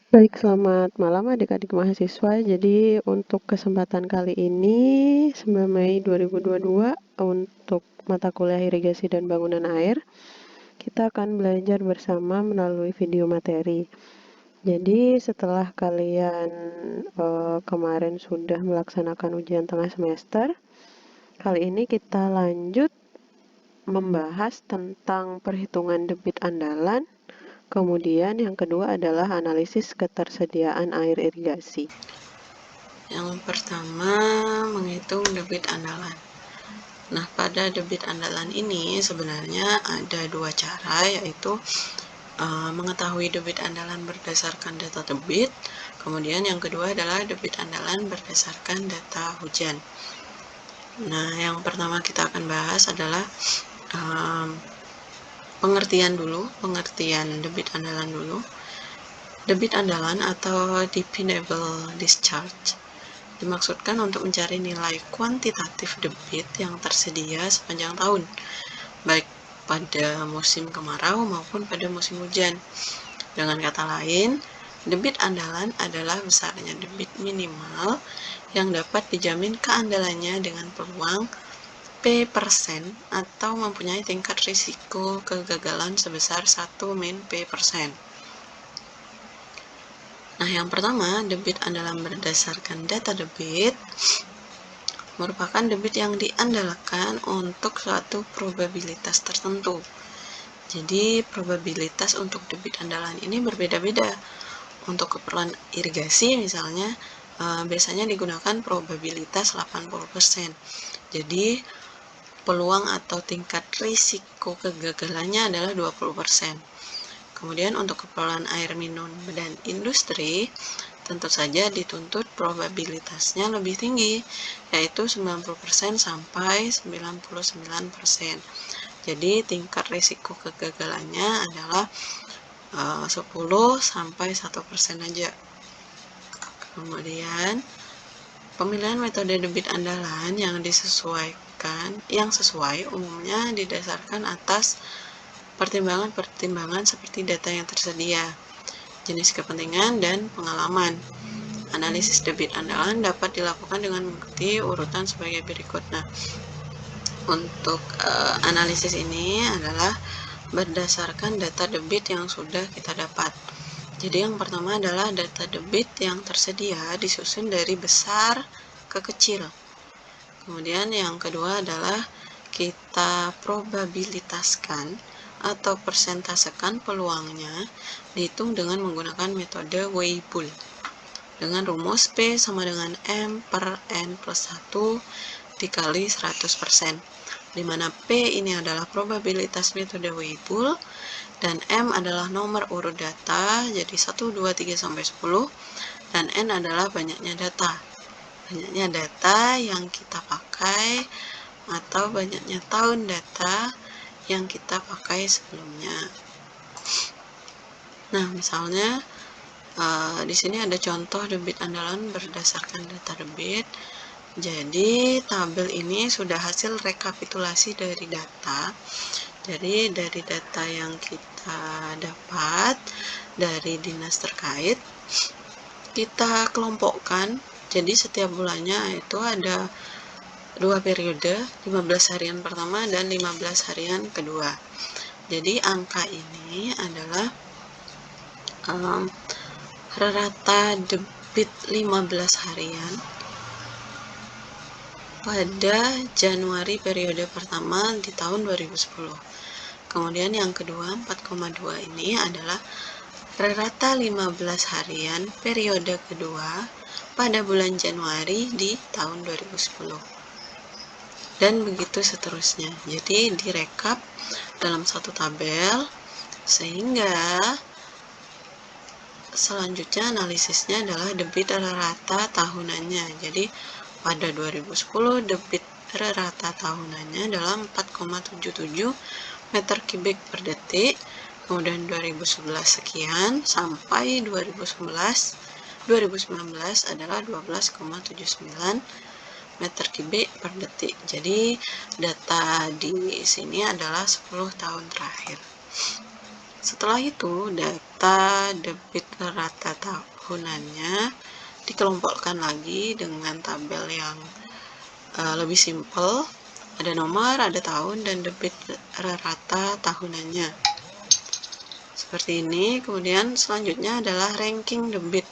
Baik, selamat malam adik-adik mahasiswa. Jadi untuk kesempatan kali ini 9 Mei 2022 untuk mata kuliah irigasi dan bangunan air, kita akan belajar bersama melalui video materi. Jadi setelah kalian kemarin sudah melaksanakan ujian tengah semester, kali ini kita lanjut membahas tentang perhitungan debit andalan. Kemudian yang kedua adalah analisis ketersediaan air irigasi. Yang pertama, menghitung debit andalan. Nah, pada debit andalan ini sebenarnya ada dua cara, yaitu mengetahui debit andalan berdasarkan data debit. Kemudian yang kedua adalah debit andalan berdasarkan data hujan. Nah, yang pertama kita akan bahas adalah pengertian debit andalan dulu. Debit andalan atau dependable discharge dimaksudkan untuk mencari nilai kuantitatif debit yang tersedia sepanjang tahun, baik pada musim kemarau maupun pada musim hujan. Dengan kata lain, debit andalan adalah besarnya debit minimal yang dapat dijamin keandalannya dengan peluang P% atau mempunyai tingkat risiko kegagalan sebesar 1 - P%. Nah, yang pertama, debit andalan berdasarkan data debit merupakan debit yang diandalkan untuk suatu probabilitas tertentu. Jadi, probabilitas untuk debit andalan ini berbeda-beda. Untuk keperluan irigasi misalnya, biasanya digunakan probabilitas 80%. Jadi, peluang atau tingkat risiko kegagalannya adalah 20%. Kemudian untuk keperluan air minum dan industri, tentu saja dituntut probabilitasnya lebih tinggi, yaitu 90% sampai 99%. Jadi tingkat risiko kegagalannya adalah 10 sampai 1% aja. Kemudian pemilihan metode debit andalan yang sesuai umumnya didasarkan atas pertimbangan-pertimbangan seperti data yang tersedia, jenis kepentingan, dan pengalaman. Analisis debit andalan dapat dilakukan dengan mengikuti urutan sebagai berikut. Nah, untuk analisis ini adalah berdasarkan data debit yang sudah kita dapat. Jadi yang pertama adalah data debit yang tersedia disusun dari besar ke kecil. Kemudian yang kedua adalah kita probabilitaskan atau persentasekan peluangnya dihitung dengan menggunakan metode Weibull dengan rumus P sama dengan M per N plus 1 dikali 100%, di mana P ini adalah probabilitas metode Weibull dan M adalah nomor urut data, jadi 1, 2, 3, sampai 10, dan N adalah banyaknya data. Banyaknya data yang kita pakai atau banyaknya tahun data yang kita pakai sebelumnya. Nah, misalnya di sini ada contoh debit andalan berdasarkan data debit. Jadi tabel ini sudah hasil rekapitulasi dari data. Jadi dari data yang kita dapat dari dinas terkait, kita kelompokkan. Jadi setiap bulannya itu ada 2 periode, 15 harian pertama dan 15 harian kedua. Jadi angka ini adalah rata debit 15 harian pada Januari periode pertama di tahun 2010. Kemudian yang kedua 4,2 ini adalah rata 15 harian periode kedua pada bulan Januari di tahun 2010. Dan begitu seterusnya. Jadi direkap dalam satu tabel sehingga selanjutnya analisisnya adalah debit rata tahunannya. Jadi pada 2010 debit rata tahunannya adalah 4,77 meter kubik per detik. Kemudian 2011 sekian sampai 2019 adalah 12,79 meter kubik per detik. Jadi data di sini adalah 10 tahun terakhir. Setelah itu, data debit rata tahunannya dikelompokkan lagi dengan tabel yang lebih simpel. Ada nomor, ada tahun, dan debit rata tahunannya. Seperti ini. Kemudian selanjutnya adalah ranking debit.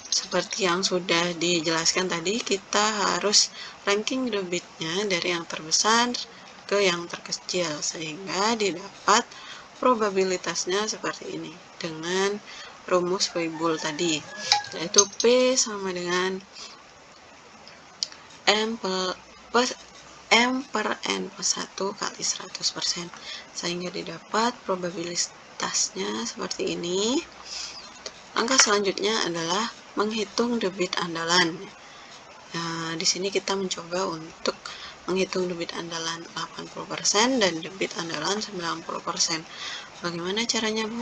Seperti yang sudah dijelaskan tadi, kita harus ranking debitnya dari yang terbesar ke yang terkecil, sehingga didapat probabilitasnya seperti ini dengan rumus Weibull tadi, yaitu P sama dengan M per N plus 1 kali 100%, sehingga didapat probabilitasnya seperti ini. Langkah selanjutnya adalah menghitung debit andalan. Nah, di sini kita mencoba untuk menghitung debit andalan 80% dan debit andalan 90%. Bagaimana caranya, Bu?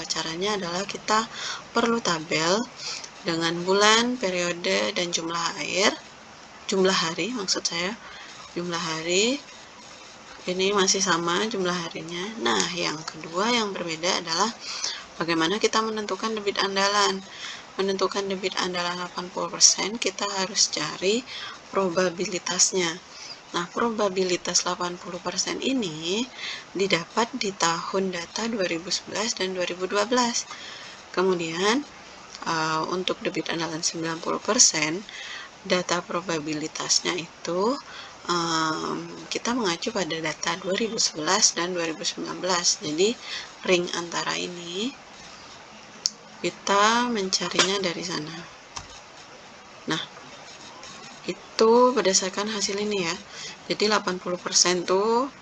Caranya adalah kita perlu tabel dengan bulan, periode, dan jumlah hari maksud saya. Jumlah hari ini masih sama jumlah harinya. Nah, yang kedua yang berbeda adalah bagaimana kita menentukan debit andalan. Menentukan debit andalan 80%, kita harus cari probabilitasnya. Nah, probabilitas 80% ini didapat di tahun data 2011 dan 2012. Kemudian, untuk debit andalan 90%, data probabilitasnya itu kita mengacu pada data 2011 dan 2019. Jadi, ring antara ini kita mencarinya dari sana. Nah, itu berdasarkan hasil ini ya. Jadi 80% tuh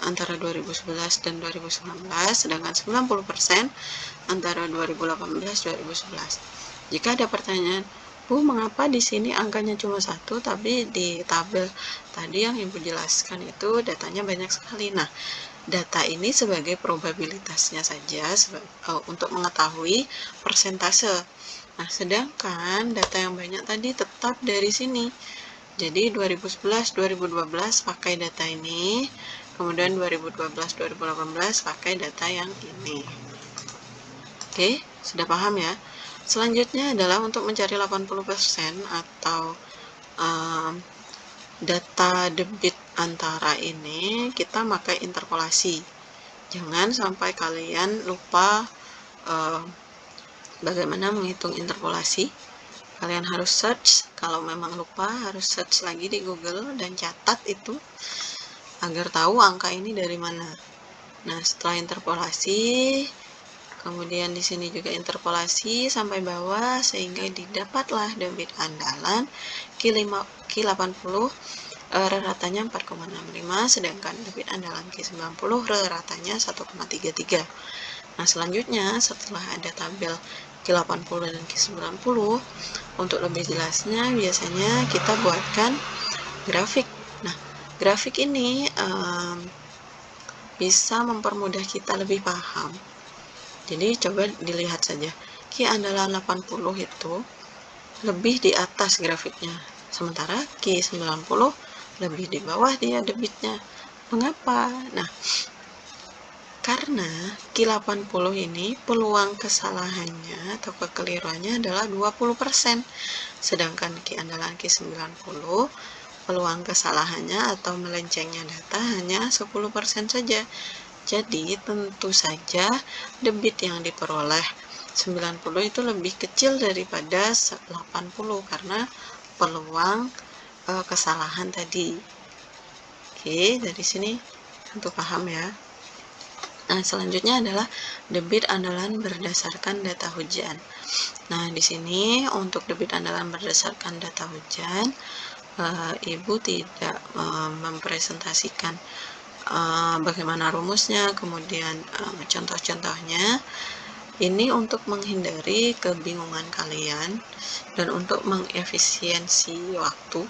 antara 2011 dan 2019, sedangkan 90% antara 2018 dan 2011. Jika ada pertanyaan, Bu, mengapa di sini angkanya cuma 1, tapi di tabel tadi yang Ibu jelaskan itu datanya banyak sekali. Nah, data ini sebagai probabilitasnya saja untuk mengetahui persentase. Nah, sedangkan data yang banyak tadi tetap dari sini. Jadi 2011, 2012 pakai data ini, kemudian 2012, 2018 pakai data yang ini. Oke, sudah paham ya? Selanjutnya adalah untuk mencari 80% atau data debit antara ini, kita pakai interpolasi. Jangan sampai kalian lupa bagaimana menghitung interpolasi. Kalian harus search, kalau memang lupa harus search lagi di Google dan catat itu agar tahu angka ini dari mana. Nah, setelah interpolasi, kemudian di sini juga interpolasi sampai bawah sehingga didapatlah debit andalan Q80 ratanya 4,65, sedangkan debit andalan Q90 ratanya 1,33. Nah, selanjutnya setelah ada tabel Q80 dan Q90, untuk lebih jelasnya biasanya kita buatkan grafik. Nah, grafik ini bisa mempermudah kita lebih paham. Jadi coba dilihat saja, Q andalan 80 itu lebih di atas grafiknya, sementara Q90 lebih di bawah dia debitnya. Mengapa? Nah, karena Q80 ini peluang kesalahannya atau kekeliruannya adalah 20%, sedangkan Q andalan Q90 peluang kesalahannya atau melencengnya data hanya 10% saja. Jadi tentu saja debit yang diperoleh 90 itu lebih kecil daripada 80 karena peluang kesalahan tadi. Oke, dari sini tentu paham ya. Nah, selanjutnya adalah debit andalan berdasarkan data hujan. Nah, di sini untuk debit andalan berdasarkan data hujan, Ibu tidak mempresentasikan bagaimana rumusnya, kemudian contoh-contohnya. Ini untuk menghindari kebingungan kalian dan untuk mengefisiensi waktu.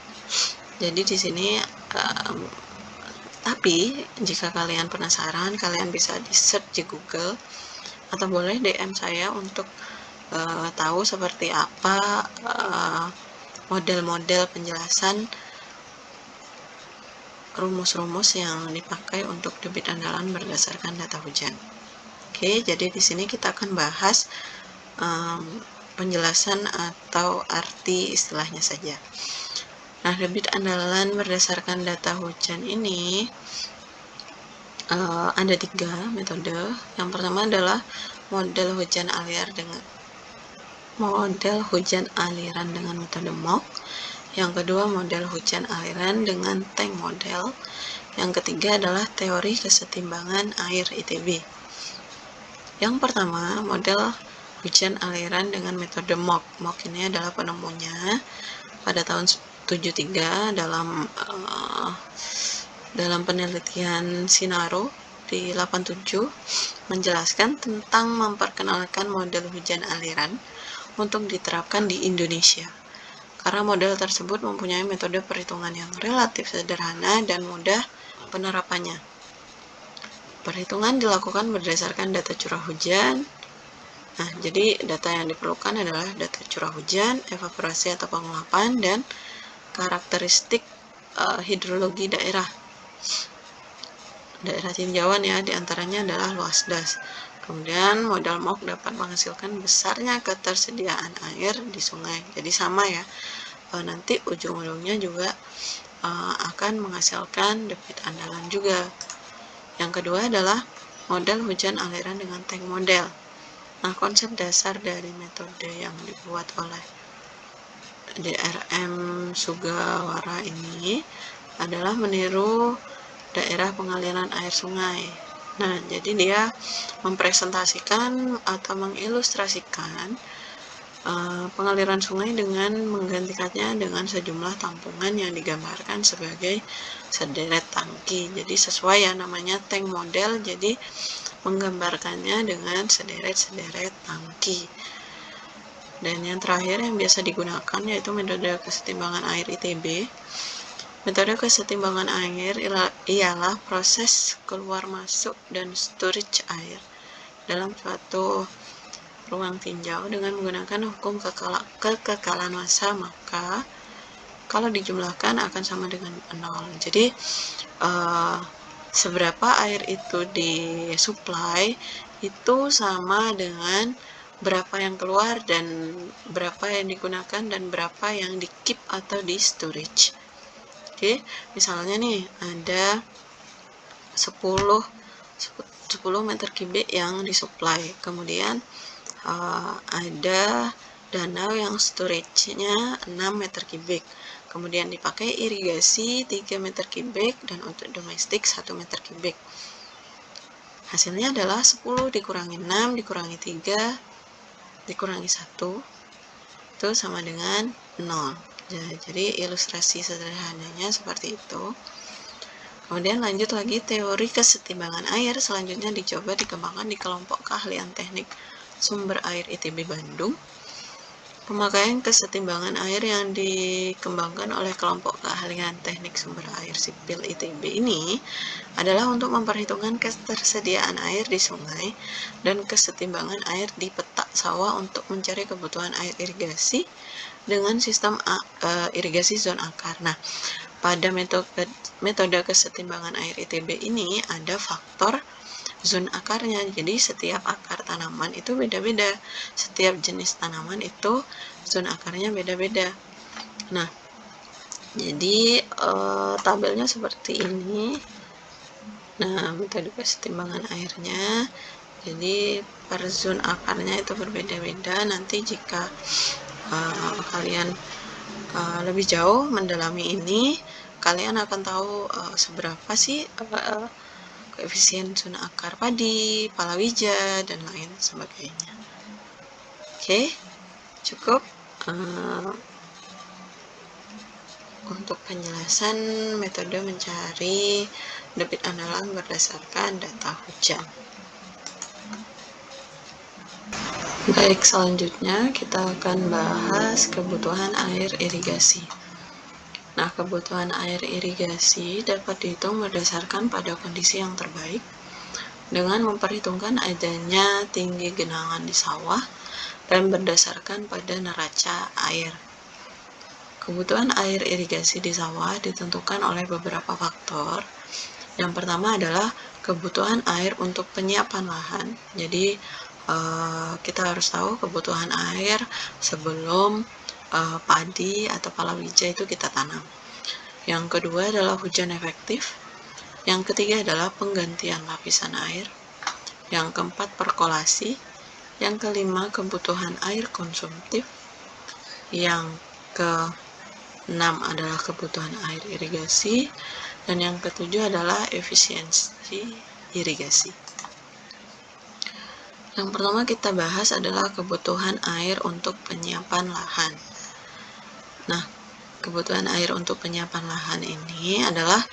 Jadi di sini tapi jika kalian penasaran, kalian bisa di search di Google atau boleh DM saya untuk tahu seperti apa model-model penjelasan rumus-rumus yang dipakai untuk debit andalan berdasarkan data hujan. Oke, jadi di sini kita akan bahas penjelasan atau arti istilahnya saja. Nah, debit andalan berdasarkan data hujan ini ada 3 metode. Yang pertama adalah model hujan aliran dengan metode MOOC. Yang kedua, model hujan aliran dengan tank model. Yang ketiga adalah teori kesetimbangan air ITB. Yang pertama, model hujan aliran dengan metode MOOC. MOOC ini adalah penemunya pada tahun 73 dalam penelitian Sinaro di 87 menjelaskan tentang memperkenalkan model hujan aliran untuk diterapkan di Indonesia. Karena model tersebut mempunyai metode perhitungan yang relatif sederhana dan mudah penerapannya. Perhitungan dilakukan berdasarkan data curah hujan. Nah, jadi data yang diperlukan adalah data curah hujan, evaporasi atau penguapan, dan karakteristik hidrologi daerah tinjauan ya, diantaranya adalah luas das. Kemudian model MOOC dapat menghasilkan besarnya ketersediaan air di sungai. Jadi sama ya, nanti ujung-ujungnya juga akan menghasilkan debit andalan juga. Yang kedua adalah model hujan aliran dengan tank model. Nah, konsep dasar dari metode yang dibuat oleh DRM Sugawara ini adalah meniru daerah pengaliran air sungai. Nah, jadi dia mempresentasikan atau mengilustrasikan pengaliran sungai dengan menggantikannya dengan sejumlah tampungan yang digambarkan sebagai sederet tangki. Jadi sesuai ya, namanya tank model, jadi menggambarkannya dengan sederet-sederet tangki. Dan yang terakhir yang biasa digunakan yaitu metode kesetimbangan air ITB. Metode kesetimbangan air ialah proses keluar masuk dan storage air dalam suatu ruang tinjau dengan menggunakan hukum kekekalan massa, maka kalau dijumlahkan akan sama dengan 0. Jadi seberapa air itu disuplai itu sama dengan berapa yang keluar dan berapa yang digunakan dan berapa yang di keep atau di storage. Oke, misalnya nih ada 10 meter kubik yang disuplai, kemudian ada danau yang storage-nya 6 meter kubik, kemudian dipakai irigasi 3 meter kubik dan untuk domestik 1 meter kubik. Hasilnya adalah 10 dikurangi 6 dikurangi 3 dikurangi 1 itu sama dengan 0. Jadi ilustrasi sederhananya seperti itu. Kemudian lanjut lagi, teori kesetimbangan air selanjutnya dicoba dikembangkan di kelompok keahlian teknik sumber air ITB Bandung. Pemakaian kesetimbangan air yang dikembangkan oleh kelompok keahlian teknik sumber air sipil ITB ini adalah untuk memperhitungkan ketersediaan air di sungai dan kesetimbangan air di petak sawah untuk mencari kebutuhan air irigasi dengan sistem irigasi zona akar. Nah, pada metode kesetimbangan air ITB ini ada faktor zona akarnya. Jadi setiap akar tanaman itu beda-beda. Setiap jenis tanaman itu zona akarnya beda-beda. Nah, jadi tabelnya seperti ini. Nah, metode kesetimbangan airnya. Jadi per zona akarnya itu berbeda-beda. Nanti jika kalian lebih jauh mendalami ini, kalian akan tahu seberapa sih koefisien zona akar padi, palawija, dan lain sebagainya. Oke, cukup untuk penjelasan metode mencari debit andalan berdasarkan data hujan. Baik, selanjutnya kita akan bahas kebutuhan air irigasi. Nah, kebutuhan air irigasi dapat dihitung berdasarkan pada kondisi yang terbaik dengan memperhitungkan adanya tinggi genangan di sawah dan berdasarkan pada neraca air. Kebutuhan air irigasi di sawah ditentukan oleh beberapa faktor. Yang pertama adalah kebutuhan air untuk penyiapan lahan. Jadi kita harus tahu kebutuhan air sebelum padi atau palawija itu kita tanam. Yang kedua adalah hujan efektif. Yang ketiga adalah penggantian lapisan air. Yang keempat perkolasi. Yang kelima kebutuhan air konsumtif. Yang keenam adalah kebutuhan air irigasi. Dan yang ketujuh adalah efisiensi irigasi. Yang pertama kita bahas adalah kebutuhan air untuk penyiapan lahan. Nah, kebutuhan air untuk penyiapan lahan ini adalah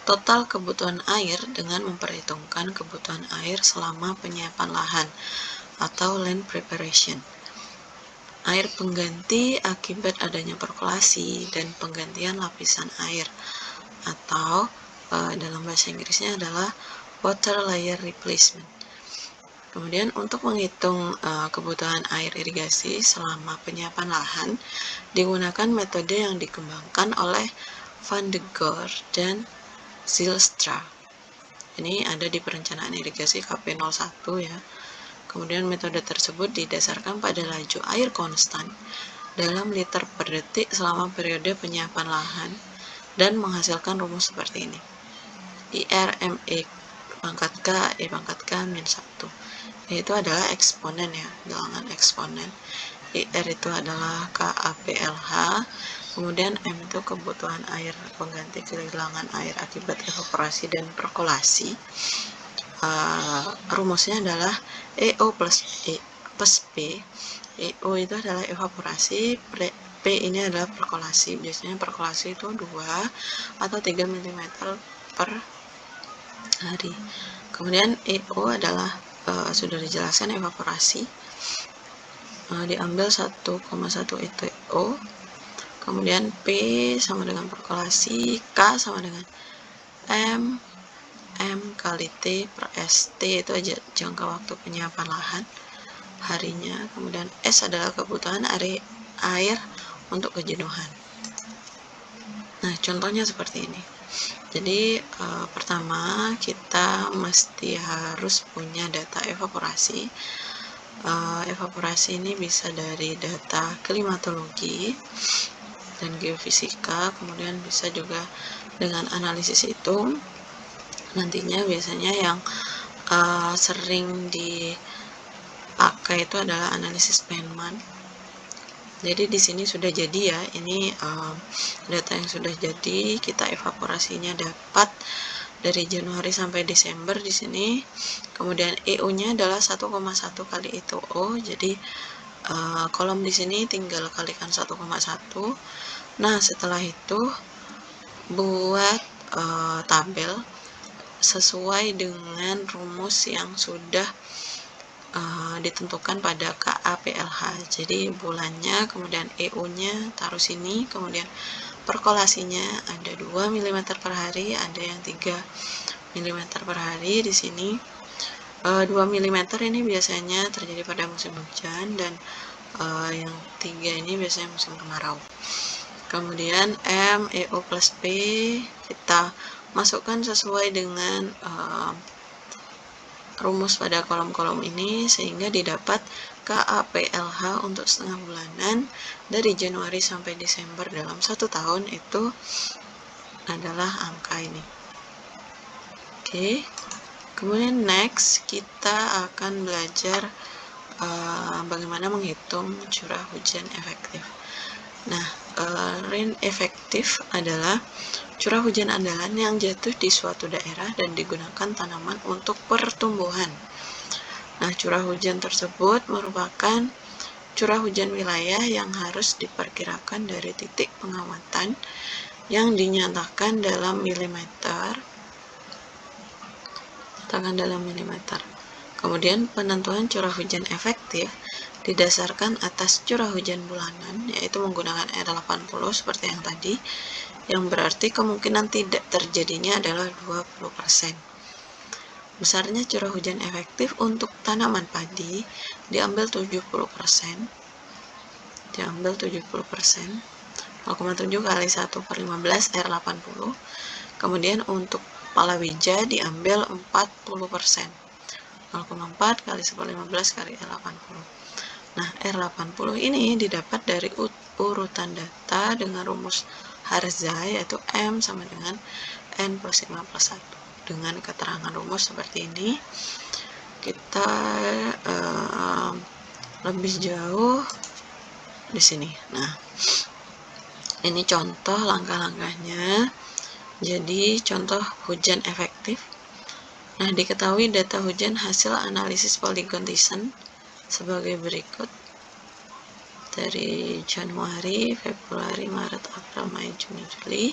total kebutuhan air dengan memperhitungkan kebutuhan air selama penyiapan lahan atau land preparation. Air pengganti akibat adanya perkolasi dan penggantian lapisan air atau dalam bahasa Inggrisnya adalah water layer replacement. Kemudian untuk menghitung kebutuhan air irigasi selama penyiapan lahan digunakan metode yang dikembangkan oleh Van de Goor dan Zijlstra. Ini ada di perencanaan irigasi KP01 ya. Kemudian metode tersebut didasarkan pada laju air konstan dalam liter per detik selama periode penyiapan lahan dan menghasilkan rumus seperti ini. IR/ME pangkat K E pangkat K min 1. Yaitu adalah eksponen ya, bilangan eksponen. IR itu adalah KAPLH, kemudian M itu kebutuhan air pengganti kehilangan air akibat evaporasi dan perkolasi. Rumusnya adalah EO plus P. EO itu adalah evaporasi, P ini adalah perkolasi. Biasanya perkolasi itu 2 atau 3 mm per hari. Kemudian EO adalah sudah dijelaskan evaporasi, diambil 1,1 ETO. Kemudian P sama dengan perkolasi, K sama dengan M kali T per ST itu aja jangka waktu penyiapan lahan harinya. Kemudian S adalah kebutuhan air untuk kejenuhan. Nah, contohnya seperti ini. Jadi pertama kita mesti harus punya data evaporasi. Evaporasi ini bisa dari data klimatologi dan geofisika, kemudian bisa juga dengan analisis itu. Nantinya biasanya yang sering dipakai itu adalah analisis Penman. Jadi di sini sudah jadi ya, ini data yang sudah jadi, kita evaporasinya dapat dari Januari sampai Desember di sini. Kemudian EO-nya adalah 1,1 kali ETO. Jadi kolom di sini tinggal kalikan 1,1. Nah, setelah itu buat tabel sesuai dengan rumus yang sudah ditentukan pada KAPLH. Jadi bulannya, kemudian EO-nya taruh sini, kemudian perkolasinya ada 2 mm per hari, ada yang 3 mm per hari di sini. 2 mm ini biasanya terjadi pada musim hujan, dan yang 3 ini biasanya musim kemarau. Kemudian M, EO plus P kita masukkan sesuai dengan rumus pada kolom-kolom ini sehingga didapat KAPLH untuk setengah bulanan dari Januari sampai Desember dalam 1 tahun itu adalah angka ini. Oke. Kemudian next kita akan belajar bagaimana menghitung curah hujan efektif. Nah, rain efektif adalah curah hujan andalan yang jatuh di suatu daerah dan digunakan tanaman untuk pertumbuhan. Nah, curah hujan tersebut merupakan curah hujan wilayah yang harus diperkirakan dari titik pengamatan yang dinyatakan dalam milimeter. Kemudian penentuan curah hujan efektif didasarkan atas curah hujan bulanan, yaitu menggunakan R80 seperti yang tadi, yang berarti kemungkinan tidak terjadinya adalah 20%. Besarnya curah hujan efektif untuk tanaman padi diambil 70%. 0,7 kali 1/15 R80. Kemudian untuk palawija diambil 40%. 0,4 kali 1/15 kali R80. Nah, R80 ini didapat dari urutan data dengan rumus Harza, yaitu M sama dengan N plus 5 plus 1. Dengan keterangan rumus seperti ini, kita lebih jauh di sini. Nah, ini contoh langkah-langkahnya. Jadi, contoh hujan efektif. Nah, diketahui data hujan hasil analisis Polygon Thiessen sebagai berikut. Dari Januari, Februari, Maret, April, Mei, Juni, Juli.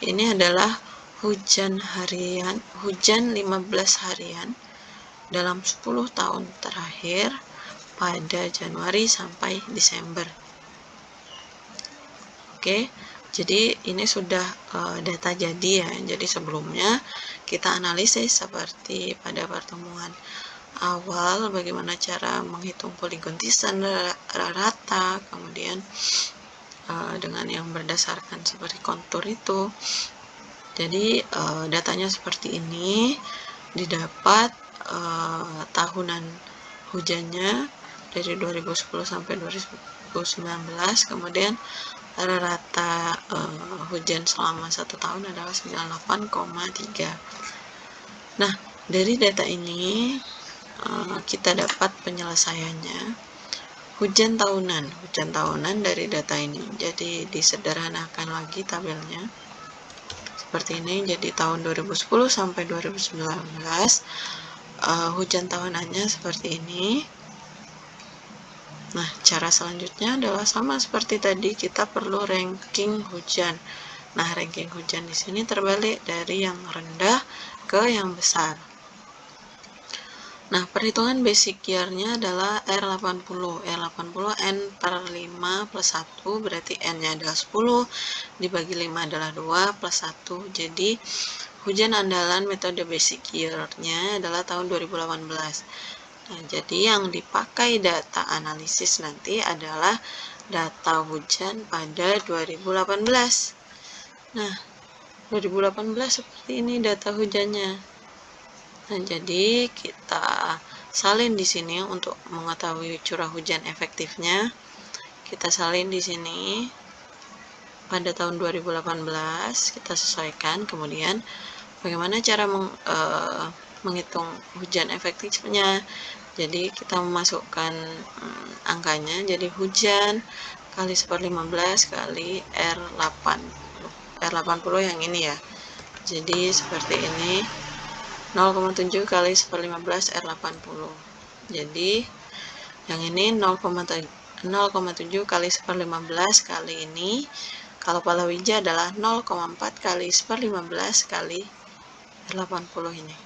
Ini adalah hujan harian, hujan 15 harian dalam 10 tahun terakhir pada Januari sampai Desember. Oke, jadi ini sudah data jadi ya. Jadi sebelumnya kita analisis seperti pada pertemuan awal bagaimana cara menghitung Polygon Thiessen rata, kemudian dengan yang berdasarkan seperti kontur itu. Jadi datanya seperti ini, didapat tahunan hujannya dari 2010 sampai 2019, kemudian rata hujan selama 1 tahun adalah 98,3. Nah, dari data ini kita dapat penyelesaiannya. Hujan tahunan dari data ini. Jadi disederhanakan lagi tabelnya seperti ini. Jadi tahun 2010 sampai 2019 hujan tahunannya seperti ini. Nah, cara selanjutnya adalah sama seperti tadi, kita perlu ranking hujan. Nah, ranking hujan di sini terbalik dari yang rendah ke yang besar. Nah, perhitungan basic year-nya adalah R80. R80 N per 5 plus 1, berarti N-nya adalah 10, dibagi 5 adalah 2, plus 1. Jadi, hujan andalan metode basic year-nya adalah tahun 2018. Nah, jadi yang dipakai data analisis nanti adalah data hujan pada 2018. Nah, 2018 seperti ini data hujannya. Nah, jadi kita salin di sini untuk mengetahui curah hujan efektifnya. Kita salin di sini pada tahun 2018, kita sesuaikan. Kemudian bagaimana cara menghitung hujan efektifnya. Jadi kita memasukkan angkanya, jadi hujan kali 1/15 kali R80 yang ini ya. Jadi seperti ini, 0,7 kali 1/15 R80. Jadi yang ini 0,7 kali 1/15 kali ini. Kalau palawija adalah 0,4 kali 1/15 kali R80 ini.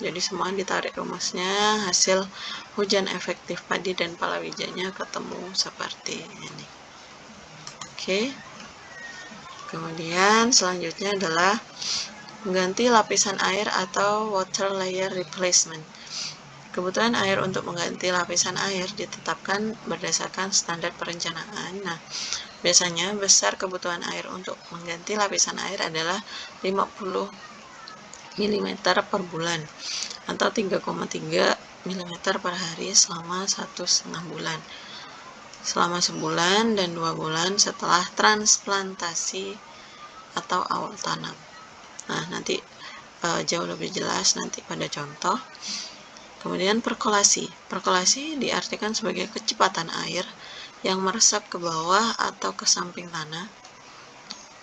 Jadi semua ditarik rumusnya, hasil hujan efektif padi dan palawijanya ketemu seperti ini. Oke. Kemudian selanjutnya adalah mengganti lapisan air atau water layer replacement. Kebutuhan air untuk mengganti lapisan air ditetapkan berdasarkan standar perencanaan. Nah, biasanya besar kebutuhan air untuk mengganti lapisan air adalah 50 mm per bulan atau 3,3 mm per hari selama 1,5 bulan. Selama sebulan dan 2 bulan setelah transplantasi atau awal tanam. Nah, nanti jauh lebih jelas nanti pada contoh. Kemudian perkolasi. Perkolasi diartikan sebagai kecepatan air yang meresap ke bawah atau ke samping tanah.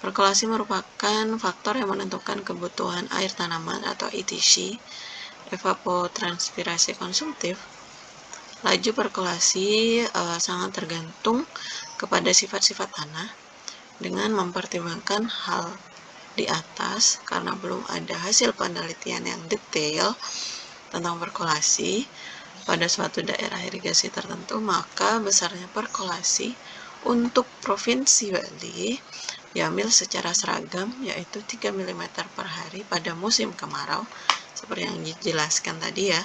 Perkolasi merupakan faktor yang menentukan kebutuhan air tanaman atau ETC, evapotranspirasi konsumtif. Laju perkolasi sangat tergantung kepada sifat-sifat tanah dengan mempertimbangkan hal di atas. Karena belum ada hasil penelitian yang detail tentang perkolasi pada suatu daerah irigasi tertentu, maka besarnya perkolasi untuk Provinsi Bali diambil secara seragam, yaitu 3 mm per hari pada musim kemarau seperti yang dijelaskan tadi ya,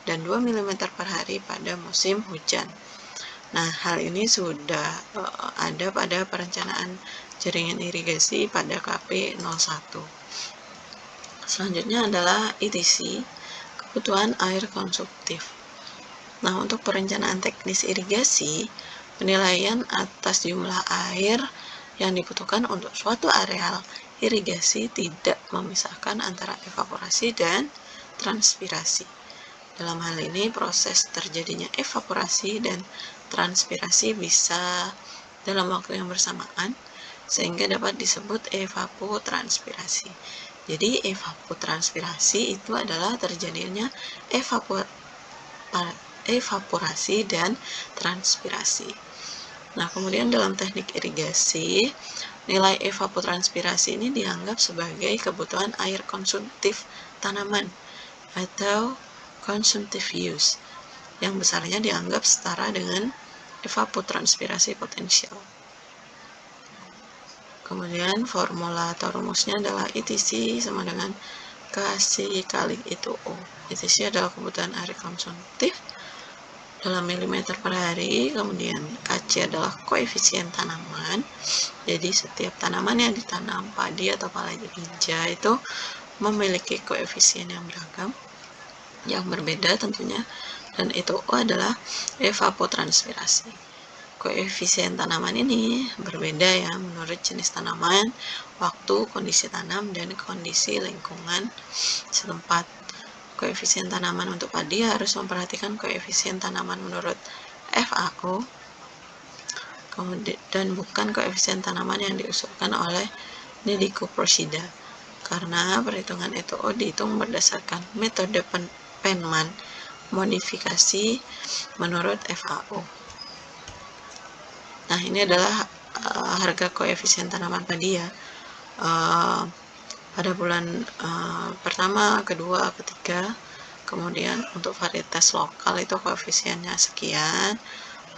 dan 2 mm per hari pada musim hujan. Nah, hal ini sudah ada pada perencanaan jaringan irigasi pada KP 01. Selanjutnya adalah ETC, kebutuhan air konsumtif. Nah, untuk perencanaan teknis irigasi, penilaian atas jumlah air yang dibutuhkan untuk suatu areal irigasi tidak memisahkan antara evaporasi dan transpirasi. Dalam hal ini, proses terjadinya evaporasi dan transpirasi bisa dalam waktu yang bersamaan, sehingga dapat disebut evapotranspirasi. Jadi, evapotranspirasi itu adalah terjadinya evaporasi dan transpirasi. Nah, kemudian dalam teknik irigasi, nilai evapotranspirasi ini dianggap sebagai kebutuhan air konsumtif tanaman atau consumptive use, yang besarnya dianggap setara dengan evapotranspirasi potensial. Kemudian formula atau rumusnya adalah ETC sama dengan KC kali itu O. ETC adalah kebutuhan air konsumtif dalam milimeter per hari, kemudian KC adalah koefisien tanaman. Jadi setiap tanaman yang ditanam, padi atau palawija itu memiliki koefisien yang beragam, yang berbeda tentunya, dan itu O adalah evapotranspirasi. Koefisien tanaman ini berbeda ya menurut jenis tanaman, waktu, kondisi tanam, dan kondisi lingkungan setempat. Koefisien tanaman untuk padi harus memperhatikan koefisien tanaman menurut FAO, dan bukan koefisien tanaman yang diusulkan oleh Nediko Prosida, karena perhitungan ETO dihitung berdasarkan metode Penman modifikasi menurut FAO. Nah, ini adalah harga koefisien tanaman padi ya. Pada bulan pertama, kedua, ketiga, kemudian untuk varietas lokal itu koefisiennya sekian,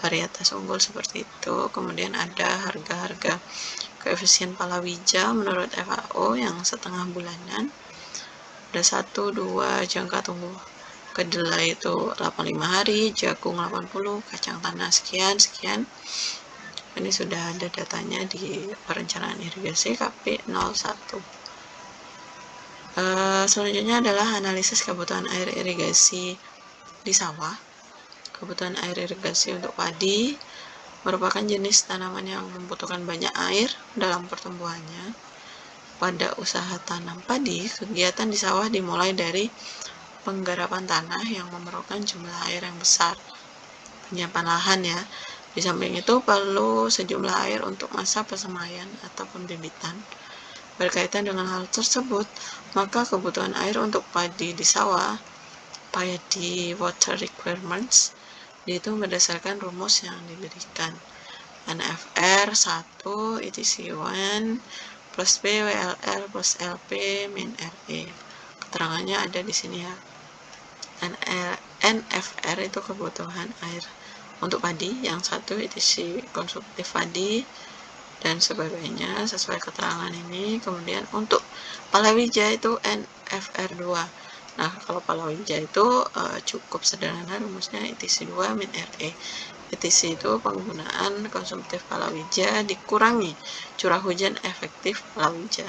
varietas unggul seperti itu, kemudian ada harga-harga koefisien palawija menurut FAO yang setengah bulanan, ada 1, 2, jangka tumbuh kedelai itu 85 hari, jagung 80, kacang tanah sekian. Ini sudah ada datanya di perencanaan irigasi KP 01. Selanjutnya adalah analisis kebutuhan air irigasi di sawah. Kebutuhan air irigasi untuk padi merupakan jenis tanaman yang membutuhkan banyak air dalam pertumbuhannya. Pada usaha tanam padi, kegiatan di sawah dimulai dari penggarapan tanah yang memerlukan jumlah air yang besar, penyiapan lahan ya. Di samping itu perlu sejumlah air untuk masa persemaian ataupun bibitan. Berkaitan dengan hal tersebut, maka kebutuhan air untuk padi di sawah, paddy water requirements, dihitung berdasarkan rumus yang diberikan. NFR 1 ETC1 plus P WLR plus LP min RE. Keterangannya ada di sini ya. NFR itu kebutuhan air untuk padi, yang satu ETC konsumtif padi dan sebagainya sesuai keterangan ini. Kemudian untuk palawija itu NFR2. Nah, kalau palawija itu cukup sederhana rumusnya ETC 2 min RE. ETC itu penggunaan konsumtif palawija dikurangi curah hujan efektif palawija.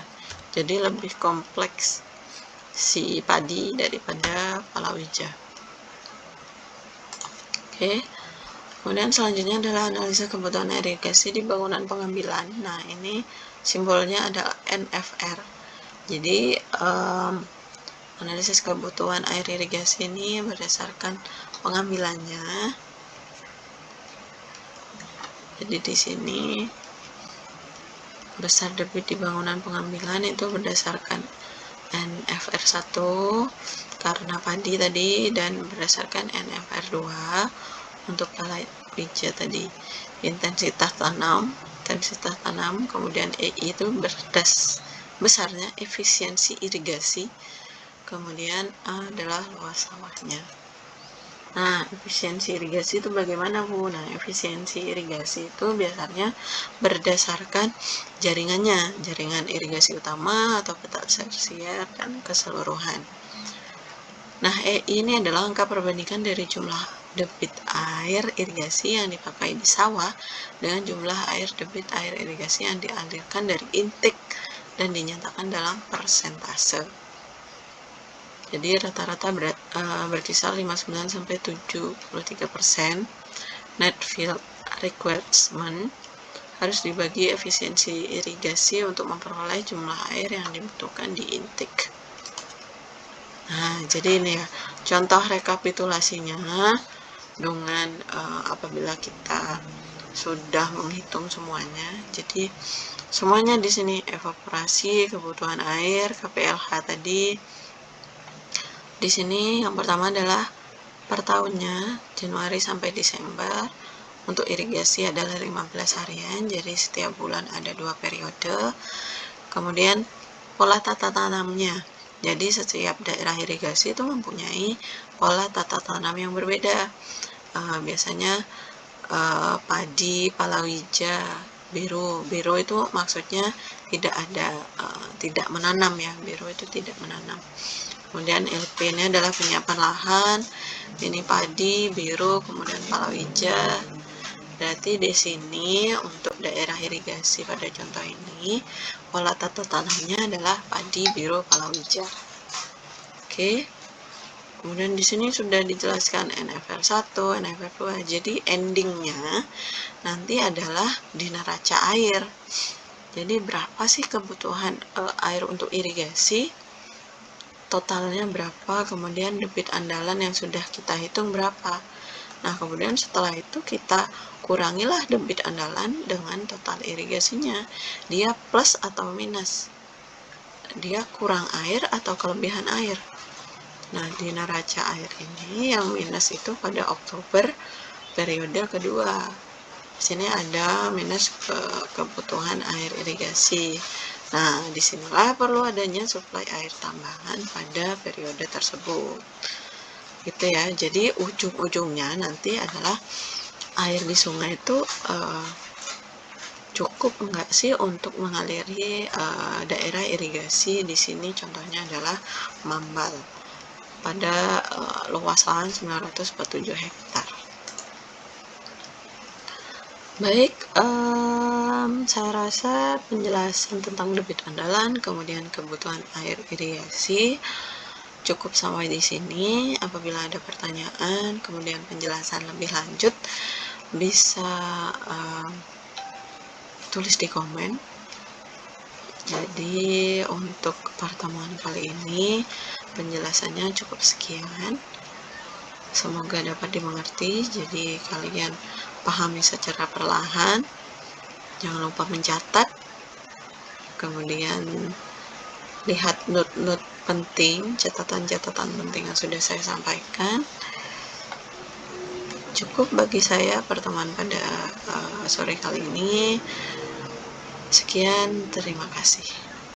Jadi lebih kompleks si padi daripada palawija. Oke. Kemudian selanjutnya adalah analisa kebutuhan air irigasi di bangunan pengambilan. Nah, ini simbolnya adalah NFR. Jadi analisis kebutuhan air irigasi ini berdasarkan pengambilannya. Jadi di sini besar debit di bangunan pengambilan itu berdasarkan NFR1 karena padi tadi, dan berdasarkan NFR2 untuk palawija tadi, intensitas tanam, kemudian EI itu besarnya efisiensi irigasi, kemudian A adalah luas sawahnya. Nah, efisiensi irigasi itu bagaimana, Bu? Nah, efisiensi irigasi itu biasanya berdasarkan jaringannya, jaringan irigasi utama atau petak tersier dan keseluruhan. Nah, EI ini adalah angka perbandingan dari jumlah debit air irigasi yang dipakai di sawah dengan jumlah air debit air irigasi yang dialirkan dari intake dan dinyatakan dalam persentase. Jadi rata-rata berkisar 59-73%. Net field requirement harus dibagi efisiensi irigasi untuk memperoleh jumlah air yang dibutuhkan di intake. Nah, jadi ini ya contoh rekapitulasinya dengan apabila kita sudah menghitung semuanya. Jadi semuanya di sini evaporasi, kebutuhan air, KPLH tadi. Di sini yang pertama adalah per tahunnya, Januari sampai Desember. Untuk irigasi adalah 15 harian, jadi setiap bulan ada 2 periode. Kemudian pola tata tanamnya. Jadi setiap daerah irigasi itu mempunyai pola tata tanam yang berbeda. Biasanya padi, palawija, biru. Biru itu maksudnya tidak menanam ya. Biru itu tidak menanam. Kemudian LP ini adalah penyiapan lahan. Ini padi, biru, kemudian palawija. Berarti di sini untuk daerah irigasi pada contoh ini pola tata tanamnya adalah padi, biru, palawija. Oke. Kemudian di sini sudah dijelaskan NFR 1, NFR 2. Jadi endingnya nanti adalah di neraca air. Jadi berapa sih kebutuhan air untuk irigasi? Totalnya berapa? Kemudian debit andalan yang sudah kita hitung berapa? Nah, kemudian setelah itu kita kurangilah debit andalan dengan total irigasinya. Dia plus atau minus? Dia kurang air atau kelebihan air? Nah, di neraca air ini yang minus itu pada Oktober periode kedua. Di sini ada minus kebutuhan air irigasi. Nah, disinilah perlu adanya suplai air tambahan pada periode tersebut. Gitu ya. Jadi ujung-ujungnya nanti adalah air di sungai itu cukup enggak sih untuk mengaliri daerah irigasi. Di sini contohnya adalah Mambal pada luas lahan 947 hektar. Baik, saya rasa penjelasan tentang debit andalan, kemudian kebutuhan air irigasi cukup sampai di sini. Apabila ada pertanyaan, kemudian penjelasan lebih lanjut, bisa tulis di komen. Jadi untuk pertemuan kali ini penjelasannya cukup sekian. Semoga dapat dimengerti. Jadi kalian pahami secara perlahan. Jangan lupa mencatat. Kemudian lihat note-note penting, catatan-catatan penting yang sudah saya sampaikan. Cukup bagi saya pertemuan pada sore kali ini. Sekian, terima kasih.